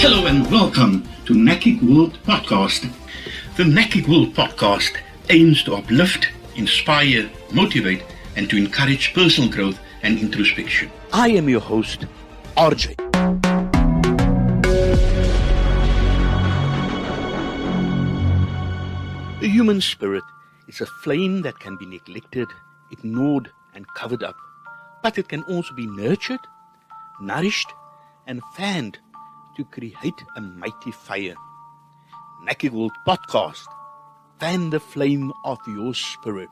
Hello and welcome to NACIC World Podcast. The NACIC World Podcast aims to uplift, inspire, motivate, and to encourage personal growth and introspection. I am your host, RJ. The human spirit is a flame that can be neglected, ignored, and covered up, but it can also be nurtured, nourished, and fanned to create a mighty fire. NACIC World Podcast, fan the flame of your spirit.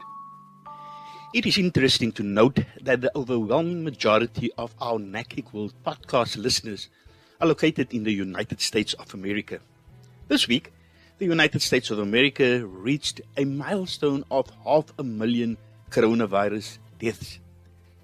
It is interesting to note that the overwhelming majority of our NACIC World Podcast listeners are located in the United States of America. This week, the United States of America reached a milestone of 500,000 coronavirus deaths.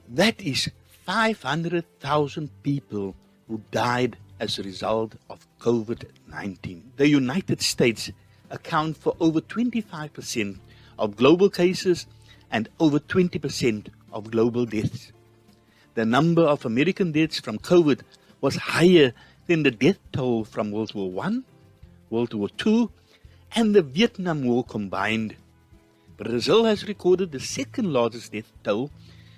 That is 500,000 people who died as a result of COVID-19. The United States account for over 25% of global cases and over 20% of global deaths. The number of American deaths from COVID was higher than the death toll from World War I, World War II, and the Vietnam War combined. Brazil has recorded the second largest death toll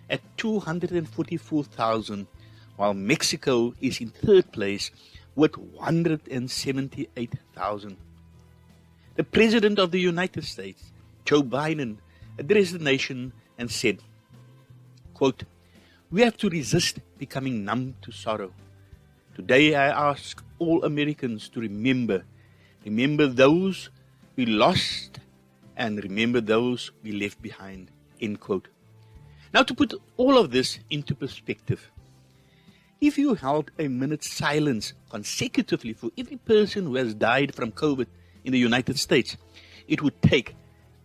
at 244,000, while Mexico is in third place with 178,000. The President of the United States, Joe Biden, addressed the nation and said, quote, "We have to resist becoming numb to sorrow. Today I ask all Americans to remember those we lost and remember those we left behind," end quote. Now, to put all of this into perspective, if you held a minute's silence consecutively for every person who has died from COVID in the United States, it would take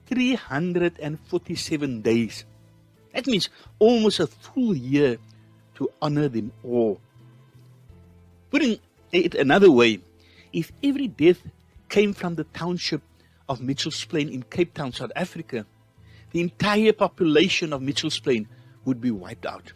347 days. That means almost a full year to honor them all. Putting it another way, if every death came from the township of Mitchell's Plain in Cape Town, South Africa, the entire population of Mitchell's Plain would be wiped out.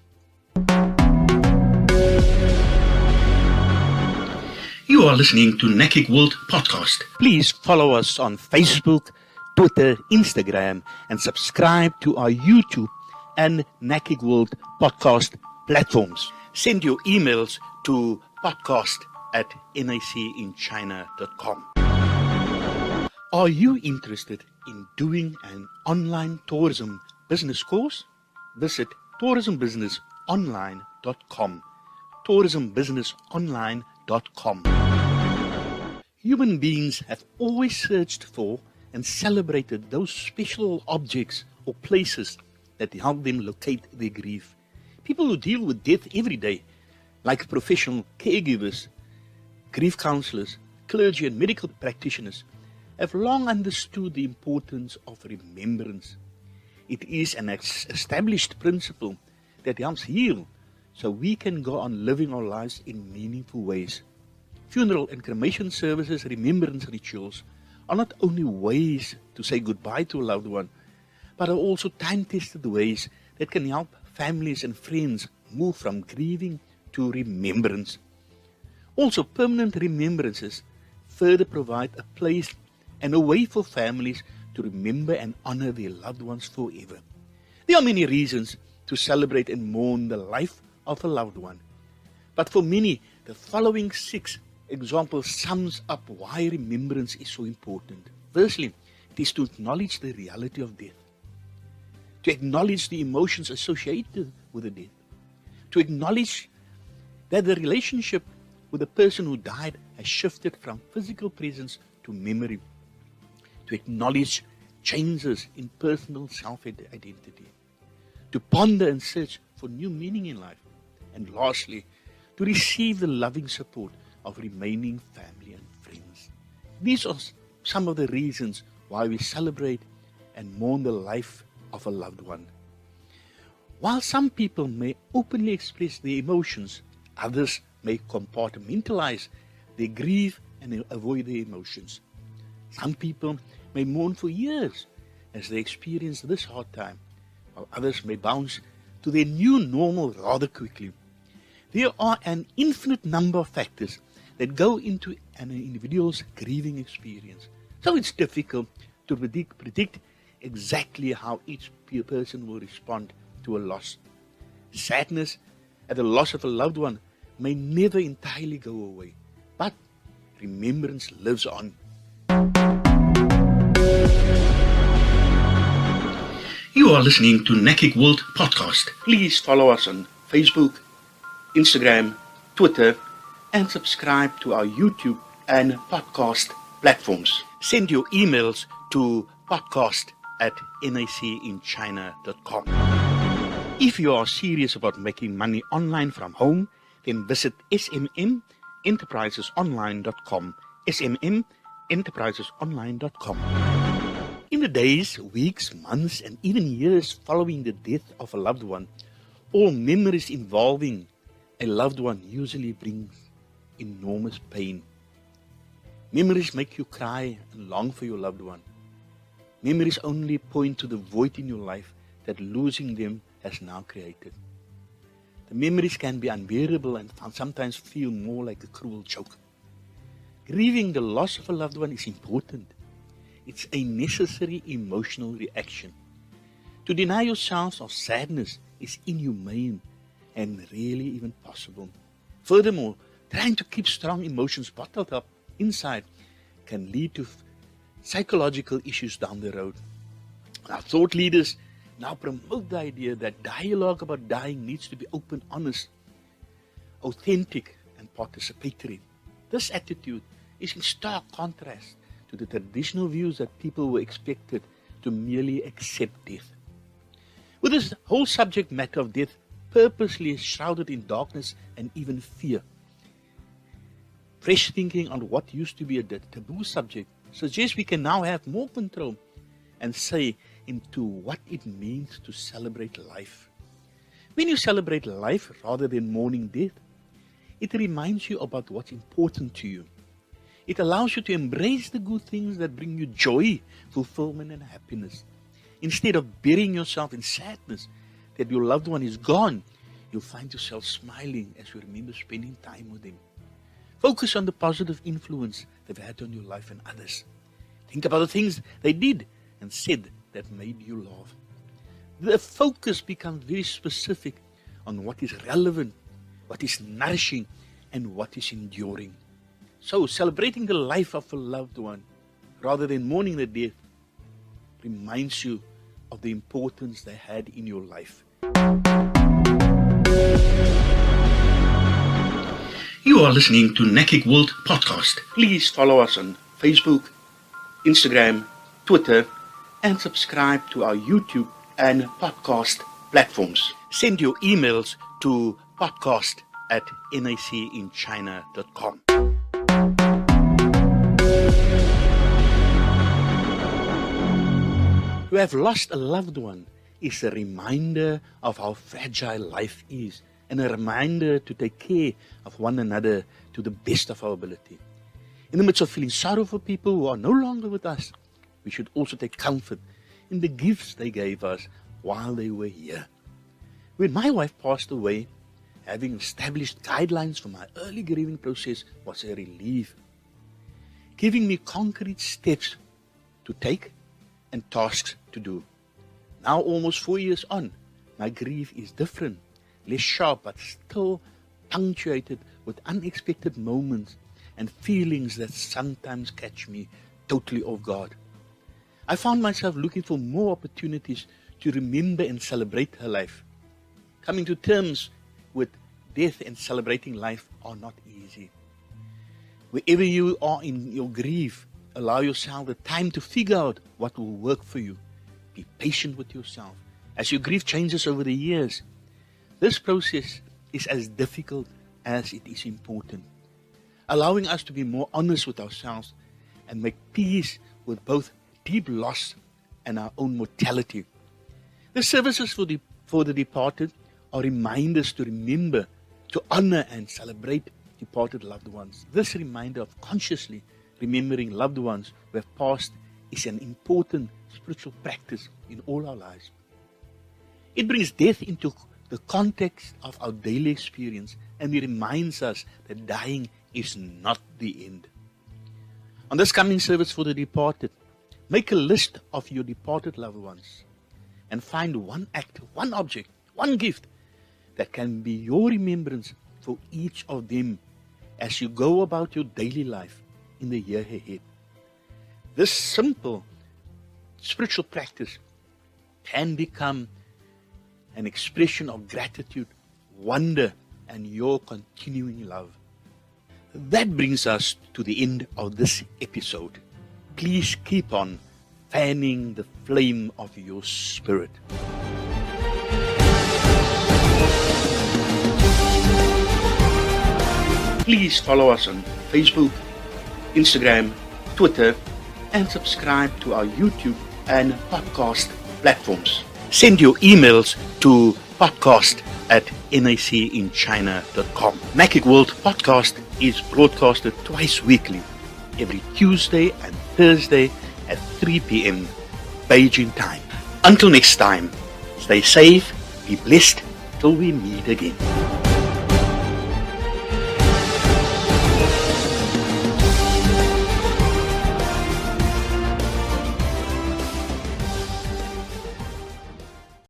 You are listening to NACIC World Podcast. Please follow us on Facebook, Twitter, Instagram, and subscribe to our YouTube and NACIC World Podcast platforms. Send your emails to podcast@nacinchina.com. Are you interested in doing an online tourism business course? Visit tourismbusinessonline.com. tourismbusinessonline.com. Human beings have always searched for and celebrated those special objects or places that help them locate their grief. People who deal with death every day, like professional caregivers, grief counselors, clergy and medical practitioners, have long understood the importance of remembrance. It is an established principle that helps heal so we can go on living our lives in meaningful ways. Funeral and cremation services, remembrance rituals, are not only ways to say goodbye to a loved one, but are also time-tested ways that can help families and friends move from grieving to remembrance. Also, permanent remembrances further provide a place and a way for families to remember and honor their loved ones forever. There are many reasons to celebrate and mourn the life of a loved one, but for many, the following 6 examples sums up why remembrance is so important. Firstly, it is to acknowledge the reality of death, to acknowledge the emotions associated with the death, to acknowledge that the relationship with the person who died has shifted from physical presence to memory, to acknowledge changes in personal self-identity, to ponder and search for new meaning in life, and lastly, to receive the loving support of remaining family and friends. These are some of the reasons why we celebrate and mourn the life of a loved one. While some people may openly express their emotions, others may compartmentalize their grief and avoid their emotions. Some people may mourn for years as they experience this hard time, while others may bounce to their new normal rather quickly. There are an infinite number of factors that go into an individual's grieving experience. So it's difficult to predict exactly how each person will respond to a loss. Sadness at the loss of a loved one may never entirely go away, but remembrance lives on. You are listening to Nakik World Podcast. Please follow us on Facebook, Instagram, Twitter, and subscribe to our YouTube and podcast platforms. Send your emails to podcast@nacinchina.com. If you are serious about making money online from home, then visit smmenterprisesonline.com. smmenterprisesonline.com. In the days, weeks, months, and even years following the death of a loved one, all memories involving a loved one usually brings enormous pain. Memories make you cry and long for your loved one. Memories only point to the void in your life that losing them has now created. The memories can be unbearable and sometimes feel more like a cruel joke. Grieving the loss of a loved one is important. It's a necessary emotional reaction. To deny yourselves of sadness is inhumane and rarely even possible. Furthermore, trying to keep strong emotions bottled up inside can lead to psychological issues down the road. Our thought leaders now promote the idea that dialogue about dying needs to be open, honest, authentic, and participatory. This attitude is in stark contrast to the traditional views that people were expected to merely accept death. With this whole subject matter of death purposely shrouded in darkness and even fear, fresh thinking on what used to be a taboo subject suggests we can now have more control and say into what it means to celebrate life. When you celebrate life rather than mourning death, it reminds you about what's important to you. It allows you to embrace the good things that bring you joy, fulfillment, and happiness. Instead of burying yourself in sadness that your loved one is gone, you'll find yourself smiling as you remember spending time with them. Focus on the positive influence they've had on your life and others. Think about the things they did and said that made you laugh. The focus becomes very specific on what is relevant, what is nourishing, and what is enduring. So, celebrating the life of a loved one rather than mourning the death reminds you of the importance they had in your life. You are listening to Nakik World Podcast. Please follow us on Facebook, Instagram, Twitter, and subscribe to our YouTube and podcast platforms. Send your emails to podcast@nacinchina.com. To have lost a loved one is a reminder of how fragile life is and a reminder to take care of one another to the best of our ability. In the midst of feeling sorrow for people who are no longer with us, we should also take comfort in the gifts they gave us while they were here. When my wife passed away, having established guidelines for my early grieving process was a relief, giving me concrete steps to take and tasks to do. Now, almost 4 years on, my grief is different, less sharp, but still punctuated with unexpected moments and feelings that sometimes catch me totally off guard. I found myself looking for more opportunities to remember and celebrate her life. Coming to terms with death and celebrating life are not easy. Wherever you are in your grief, allow yourself the time to figure out what will work for you. Be patient with yourself as your grief changes over the years. This process is as difficult as it is important, allowing us to be more honest with ourselves and make peace with both deep loss and our own mortality. The services for the departed are reminders to remember, to honor and celebrate departed loved ones. This reminder of consciously remembering loved ones who have passed is an important spiritual practice in all our lives. It brings death into the context of our daily experience and it reminds us that dying is not the end. On this coming service for the departed, make a list of your departed loved ones and find one act, one object, one gift that can be your remembrance for each of them as you go about your daily life in the year ahead. This simple spiritual practice can become an expression of gratitude, wonder, and your continuing love. That brings us to the end of this episode. Please keep on fanning the flame of your spirit. Please follow us on Facebook, Instagram, Twitter, and subscribe to our YouTube and podcast platforms. Send your emails to podcast@nacinchina.com. Magic World Podcast is broadcasted twice weekly, every Tuesday and Thursday at 3 p.m. Beijing time. Until next time, stay safe, be blessed till we meet again.